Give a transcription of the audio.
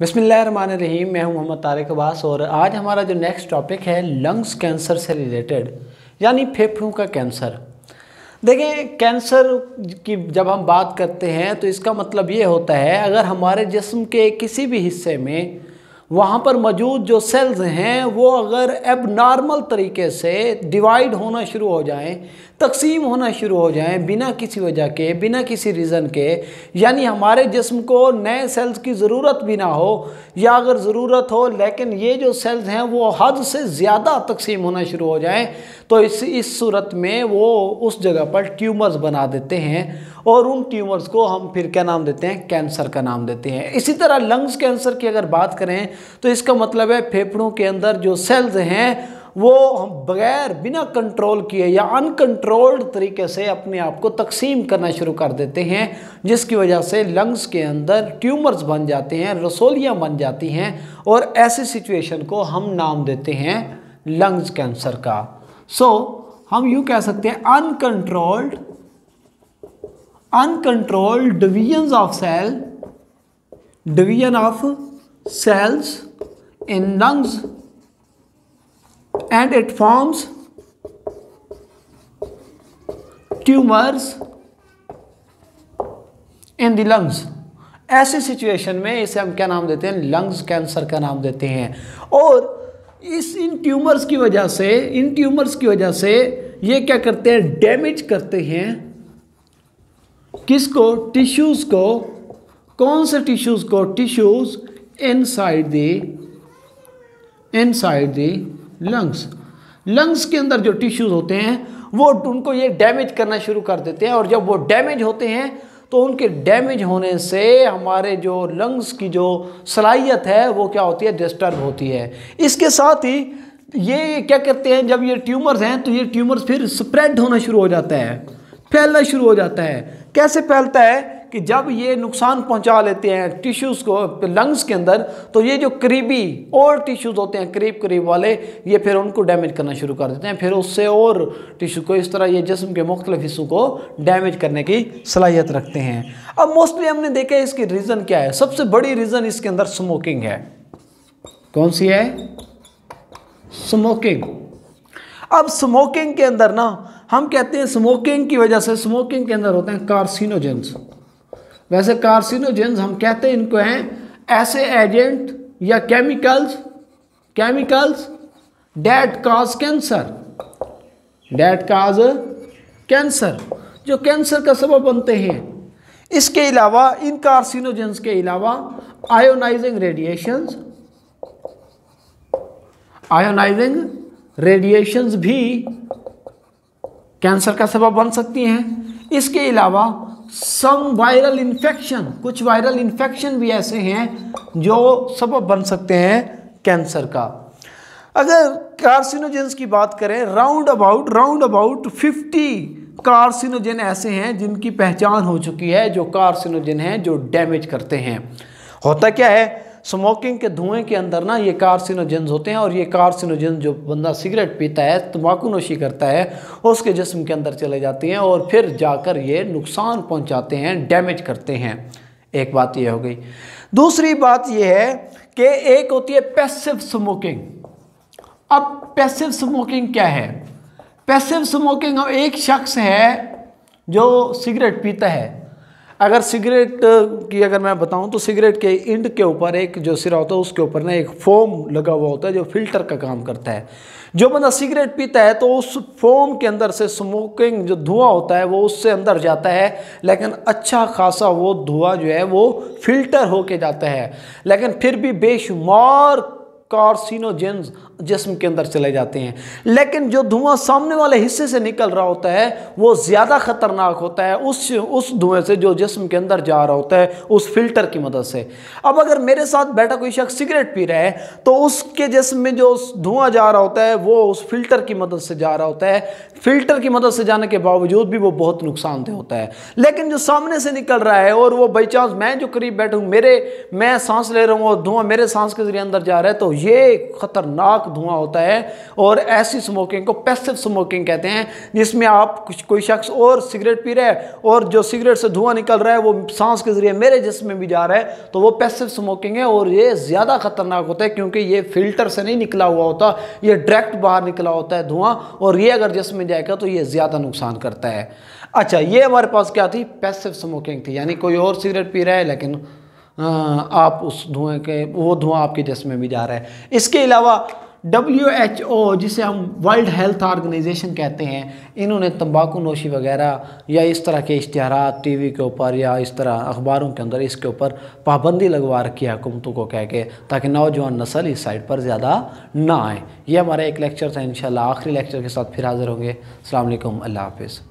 बिस्मिल्लाहिर्रहमानिर्रहीम। मैं हूं मोहम्मद तारिक अब्बास और आज हमारा जो नेक्स्ट टॉपिक है लंग्स कैंसर से रिलेटेड यानी फेफड़ों का कैंसर। देखें, कैंसर की जब हम बात करते हैं तो इसका मतलब ये होता है अगर हमारे जिस्म के किसी भी हिस्से में वहाँ पर मौजूद जो सेल्स हैं वो अगर एबनॉर्मल तरीके से डिवाइड होना शुरू हो जाएं, तकसीम होना शुरू हो जाएं बिना किसी वजह के, बिना किसी रीज़न के, यानी हमारे जिस्म को नए सेल्स की ज़रूरत भी ना हो या अगर ज़रूरत हो लेकिन ये जो सेल्स हैं वो हद से ज़्यादा तकसीम होना शुरू हो जाएं, तो इस सूरत में वो उस जगह पर ट्यूमर्स बना देते हैं और उन ट्यूमर्स को हम फिर क्या नाम देते हैं, कैंसर का नाम देते हैं। इसी तरह लंग्स कैंसर की अगर बात करें तो इसका मतलब है फेफड़ों के अंदर जो सेल्स हैं वो बगैर बिना कंट्रोल किए या अनकंट्रोल्ड तरीके से अपने आप को तकसीम करना शुरू कर देते हैं, जिसकी वजह से लंग्स के अंदर ट्यूमर्स बन जाते हैं, रसोलियाँ बन जाती हैं और ऐसी सिचुएशन को हम नाम देते हैं लंग्स कैंसर का। हम यूँ कह सकते हैं uncontrolled division of cells in lungs and it forms tumors in the lungs। ऐसी सिचुएशन में इसे हम क्या नाम देते हैं, लंग्स कैंसर का नाम देते हैं। और इन ट्यूमर्स की वजह से ये क्या करते हैं, डैमेज करते हैं किसको, टिश्यूज को। कौन से टिश्यूज को, टिश्यूज इनसाइड द लंग्स के अंदर जो टिश्यूज होते हैं वो उनको ये डैमेज करना शुरू कर देते हैं और जब वो डैमेज होते हैं तो उनके डैमेज होने से हमारे जो लंग्स की जो सलाहियत है वो क्या होती है, डिस्टर्ब होती है। इसके साथ ही ये क्या करते हैं, जब ये ट्यूमर्स हैं तो ये ट्यूमर्स फिर स्प्रेड होना शुरू हो जाता है, फैलना शुरू हो जाता है। कैसे फैलता है कि जब ये नुकसान पहुंचा लेते हैं टिश्यूज़ को लंग्स के अंदर, तो ये जो करीबी और टिश्यूज़ होते हैं करीब वाले, ये फिर उनको डैमेज करना शुरू कर देते हैं, फिर उससे और टिश्यू को इस तरह ये जिस्म के मुख्तलिफ हिस्सों को डैमेज करने की सलाहियत रखते हैं। अब मोस्टली हमने देखा है इसकी रीज़न क्या है, सबसे बड़ी रीज़न इसके अंदर स्मोकिंग है। कौन सी है, स्मोकिंग। अब स्मोकिंग के अंदर ना हम कहते हैं स्मोकिंग की वजह से स्मोकिंग के अंदर होते हैं कार्सिनोजेंस। वैसे कार्सिनोजेंस हम कहते हैं इनको हैं ऐसे एजेंट या केमिकल्स दैट काज कैंसर, जो कैंसर का सबब बनते हैं। इसके अलावा इन कार्सिनोजेंस के अलावा आयोनाइजिंग रेडिएशंस भी कैंसर का सबब बन सकती हैं। इसके अलावा सम वायरल इन्फेक्शन, कुछ वायरल इन्फेक्शन भी ऐसे हैं जो सबब बन सकते हैं कैंसर का। अगर कार्सिनोजेंस की बात करें, राउंड अबाउट 50 कार्सिनोजेन ऐसे हैं जिनकी पहचान हो चुकी है, जो कार्सिनोजेन हैं जो डैमेज करते हैं। होता क्या है, स्मोकिंग के धुएं के अंदर ना ये कार्सिनोजेंस होते हैं और ये कार्सिनोजेंस जो बंदा सिगरेट पीता है, तंबाकू नोशी करता है, उसके जिस्म के अंदर चले जाती हैं और फिर जाकर ये नुकसान पहुंचाते हैं, डैमेज करते हैं। एक बात ये हो गई। दूसरी बात ये है कि एक होती है पैसिव स्मोकिंग। अब पैसिव स्मोकिंग क्या है, पैसिव स्मोकिंग एक शख्स है जो सिगरेट पीता है। अगर सिगरेट की अगर मैं बताऊं तो सिगरेट के इंड के ऊपर एक जो सिरा होता है उसके ऊपर ना एक फोम लगा हुआ होता है जो फिल्टर का काम करता है। जो बंदा सिगरेट पीता है तो उस फोम के अंदर से स्मोकिंग जो धुआं होता है वो उससे अंदर जाता है, लेकिन अच्छा खासा वो धुआं जो है वो फिल्टर होके जाता है, लेकिन फिर भी बेशुमार कार्सिनोजेंस जिस्म के अंदर चले जाते हैं। लेकिन जो धुआं सामने वाले हिस्से से निकल रहा होता है वो ज़्यादा ख़तरनाक होता है उस धुएं से जो जिस्म के अंदर जा रहा होता है उस फिल्टर की मदद से। अब अगर मेरे साथ बैठा कोई शख्स सिगरेट पी रहा है तो उसके जिस्म में जो धुआं जा रहा होता है वो उस फिल्टर की मदद से जा रहा होता है। फिल्टर की मदद से जाने के बावजूद भी वो बहुत नुकसानदेह होता है। लेकिन जो सामने से निकल रहा है और वो बाई चांस मैं जो करीब बैठूँ मैं सांस ले रहा हूँ और धुआं मेरे सांस के जरिए अंदर जा रहा है, तो ये ख़तरनाक धुआं होता है और ऐसी स्मोकिंग को पैसिव स्मोकिंग कहते हैं, जिसमें आप कोई शख्स और सिगरेट पी रहा है और जो सिगरेट से धुआं निकल रहा है वो सांस के ज़रिए मेरे जिस्म में भी जा रहा है, तो वो पैसिव स्मोकिंग है। और ये ज़्यादा ख़तरनाक होता है क्योंकि ये फिल्टर से नहीं निकला हुआ होता, ये डायरेक्ट बाहर निकला होता है धुआं, और ये अगर जिस्म में जाएगा तो ये ज़्यादा नुकसान करता है। अच्छा, ये हमारे पास क्या थी? पैसिव स्मोकिंग थी, यानी कोई और सिगरेट पी रहा है लेकिन आप उस धुएं के, वो धुआं आपके जिस्म में भी जा रहा है। इसके अलावा WHO, जिसे हम वर्ल्ड हेल्थ ऑर्गेनाइजेशन कहते हैं, इन्होंने तंबाकू नोशी वगैरह या इस तरह के इश्तिहारात टीवी के ऊपर या इस तरह अखबारों के अंदर इसके ऊपर पाबंदी लगवा रखी है हुकूमतों को कह के, ताकि नौजवान नस्ल इस साइड पर ज़्यादा ना आए। ये हमारा एक लेक्चर था। इंशाल्लाह आखिरी लेक्चर के साथ फिर हाज़िर होंगे। अस्सलाम वालेकुम, अल्लाह हाफ़िज़।